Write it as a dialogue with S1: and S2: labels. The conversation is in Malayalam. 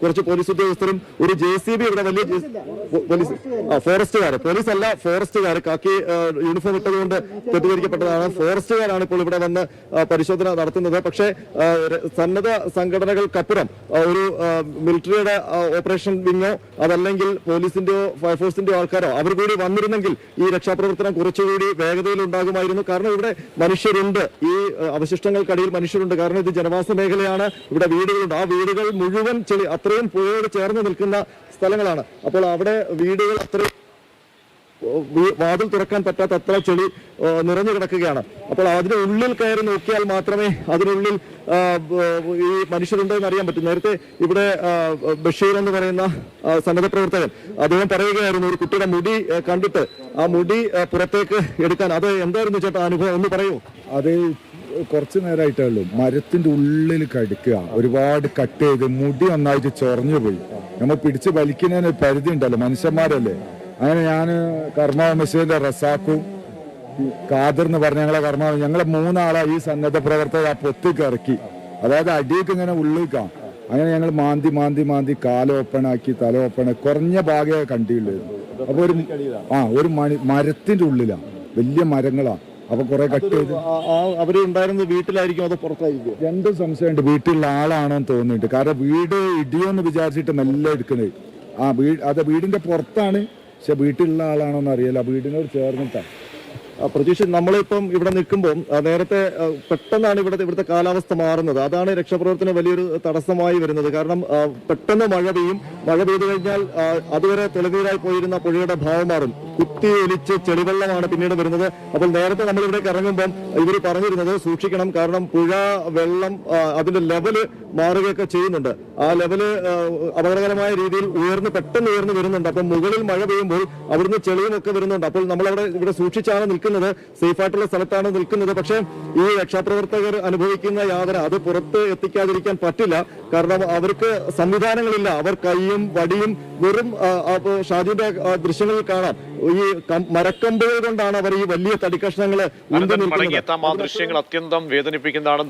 S1: കുറച്ച് പോലീസ് ഉദ്യോഗസ്ഥരും ഒരു JCB ഇവിടെ വലിയ പോലീസ് പോലീസല്ല ഫോറസ്റ്റുകാർ കാക്കി യൂണിഫോം ഇട്ടതുകൊണ്ട് തെറ്റിദ്ധരിക്കപ്പെട്ടതാണ്. ഫോറസ്റ്റുകാരാണ് ഇപ്പോൾ ഇവിടെ വന്ന് പരിശോധന നടത്തുന്നത്. പക്ഷേ സന്നദ്ധ സംഘടനകൾക്കപ്പുറം ഒരു മിലിറ്ററിയുടെ ഓപ്പറേഷൻ വിങ്ങോ അതല്ലെങ്കിൽ പോലീസിന്റെയോ ഫയർഫോഴ്സിന്റെയോ ആൾക്കാരോ അവർ കൂടി വന്നിരുന്നെങ്കിൽ ഈ രക്ഷാപ്രവർത്തനം കുറച്ചുകൂടി വേഗതയിൽ ഉണ്ടാകുമായിരുന്നു. കാരണം ഇവിടെ മനുഷ്യരുണ്ട്, ഈ അവശിഷ്ടങ്ങൾക്കടിയിൽ മനുഷ്യരുണ്ട്. കാരണം ഇത് ജനവാസ മേഖലയാണ്, ഇവിടെ വീടുകളുണ്ട്. ആ വീടുകൾ മുഴുവൻ ചെളി, അത്രയും പുഴയോട് ചേർന്ന് നിൽക്കുന്ന സ്ഥലങ്ങളാണ്. അപ്പോൾ അവിടെ വീടുകൾ അത്രയും വാതിൽ തുറക്കാൻ പറ്റാത്ത അത്ര ചെളി നിറഞ്ഞു കിടക്കുകയാണ്. അപ്പോൾ അതിന് ഉള്ളിൽ കയറി നോക്കിയാൽ മാത്രമേ അതിനുള്ളിൽ ഈ മനുഷ്യരുണ്ടോ എന്ന് അറിയാൻ പറ്റും. നേരത്തെ ഇവിടെ ബഷീർ എന്ന് പറയുന്ന സന്നദ്ധ പ്രവർത്തകൻ അദ്ദേഹം പറയുകയായിരുന്നു ഒരു കുട്ടിയുടെ മുടി കണ്ടിട്ട് ആ മുടി പുറത്തേക്ക് എടുക്കാൻ. അത് എന്തായിരുന്നു ചേട്ടാ അനുഭവം, ഒന്ന് പറയൂ.
S2: അത് കുറച്ചു നേരമായിട്ടേ ഉള്ളൂ. മരത്തിന്റെ ഉള്ളിൽ കടുക്കുക, ഒരുപാട് കട്ട് ചെയ്ത് മുടി ഒന്നായിട്ട് ചൊറഞ്ഞു പോയി. നമ്മൾ പിടിച്ച് വലിക്കുന്നതിന് പരിധി ഉണ്ടല്ലോ, മനുഷ്യന്മാരല്ലേ. അങ്ങനെ ഞാൻ കർമാവ് മെഷീന്റെ റസാക്കും ഖാദർ എന്ന് പറഞ്ഞ ഞങ്ങളെ മൂന്നാളാ ഈ സന്നദ്ധ പ്രവർത്തകർ ആ പൊത്തേക്ക് ഇറക്കി. അതായത് അടിയൊക്കെ ഇങ്ങനെ ഉള്ളിക്കാം. അങ്ങനെ ഞങ്ങൾ മാന്തി കാല ഓപ്പണാക്കി, തല ഓപ്പണ കുറഞ്ഞ ഭാഗമേ കണ്ടിയുള്ളൂ. അപ്പൊ ഒരു മരത്തിന്റെ ഉള്ളിലാണ്, വലിയ മരങ്ങളാ. അപ്പൊ കുറെ കട്ട് ചെയ്ത്
S1: അവര് ഉണ്ടായിരുന്നത് വീട്ടിലായിരിക്കും അതോ പുറത്തായിരിക്കും?
S2: രണ്ടും സംശയമുണ്ട്. വീട്ടിലുള്ള ആളാണോന്ന് തോന്നുന്നുണ്ട്. കാരണം വീട് ഇടിയോന്ന് വിചാരിച്ചിട്ട് മെല്ലെ എടുക്കുന്നത്. വീടിന്റെ പുറത്താണ്, പക്ഷെ വീട്ടിലുള്ള ആളാണോന്ന് അറിയില്ല. വീടിനോട് ചേർന്നിട്ടാണ്.
S1: പ്രതീക്ഷ നമ്മളിപ്പം ഇവിടെ നിൽക്കുമ്പോൾ നേരത്തെ പെട്ടെന്നാണ് ഇവിടുത്തെ കാലാവസ്ഥ മാറുന്നത്. അതാണ് രക്ഷാപ്രവർത്തനം വലിയൊരു തടസ്സമായി വരുന്നത്. കാരണം പെട്ടെന്ന് മഴ പെയ്തു കഴിഞ്ഞാൽ അതുവരെ തെളിനീരായി പോയിരുന്ന പുഴയുടെ ഭാവം മാറും. കുത്തി ഒലിച്ച് ചെളിവെള്ളമാണ് പിന്നീട് വരുന്നത്. അപ്പോൾ നേരത്തെ നമ്മളിവിടേക്ക് ഇറങ്ങുമ്പം ഇവർ പറഞ്ഞിരുന്നത് സൂക്ഷിക്കണം, കാരണം പുഴ വെള്ളം അതിന്റെ ലെവല് മാറുകയൊക്കെ ചെയ്യുന്നുണ്ട്. ആ ലെവല് അപകടകരമായ രീതിയിൽ പെട്ടെന്ന് ഉയർന്നു വരുന്നുണ്ട്. അപ്പം മുകളിൽ മഴ പെയ്യുമ്പോൾ അവിടുന്ന് ചെളിയും ഒക്കെ വരുന്നുണ്ട്. അപ്പോൾ നമ്മളവിടെ ഇവിടെ സൂക്ഷിച്ചാണ് നിൽക്കുന്നത്, സേഫായിട്ടുള്ള സ്ഥലത്താണ് നിൽക്കുന്നത്. പക്ഷേ ഈ രക്ഷാപ്രവർത്തകർ അനുഭവിക്കുന്ന യാതന അത് പുറത്ത് എത്തിക്കാതിരിക്കാൻ പറ്റില്ല. കാരണം അവർക്ക് സംവിധാനങ്ങളില്ല. അവർ കൈയും വടിയും വെറും ഷാജിന്റെ ദൃശ്യങ്ങളിൽ കാണാം, ഈ മരക്കമ്പുകൾ കൊണ്ടാണ് അവർ ഈ വലിയ തടിക്കഷ്ണങ്ങള്
S3: ദൃശ്യങ്ങൾ അത്യന്തം വേദനിപ്പിക്കുന്നതാണ്.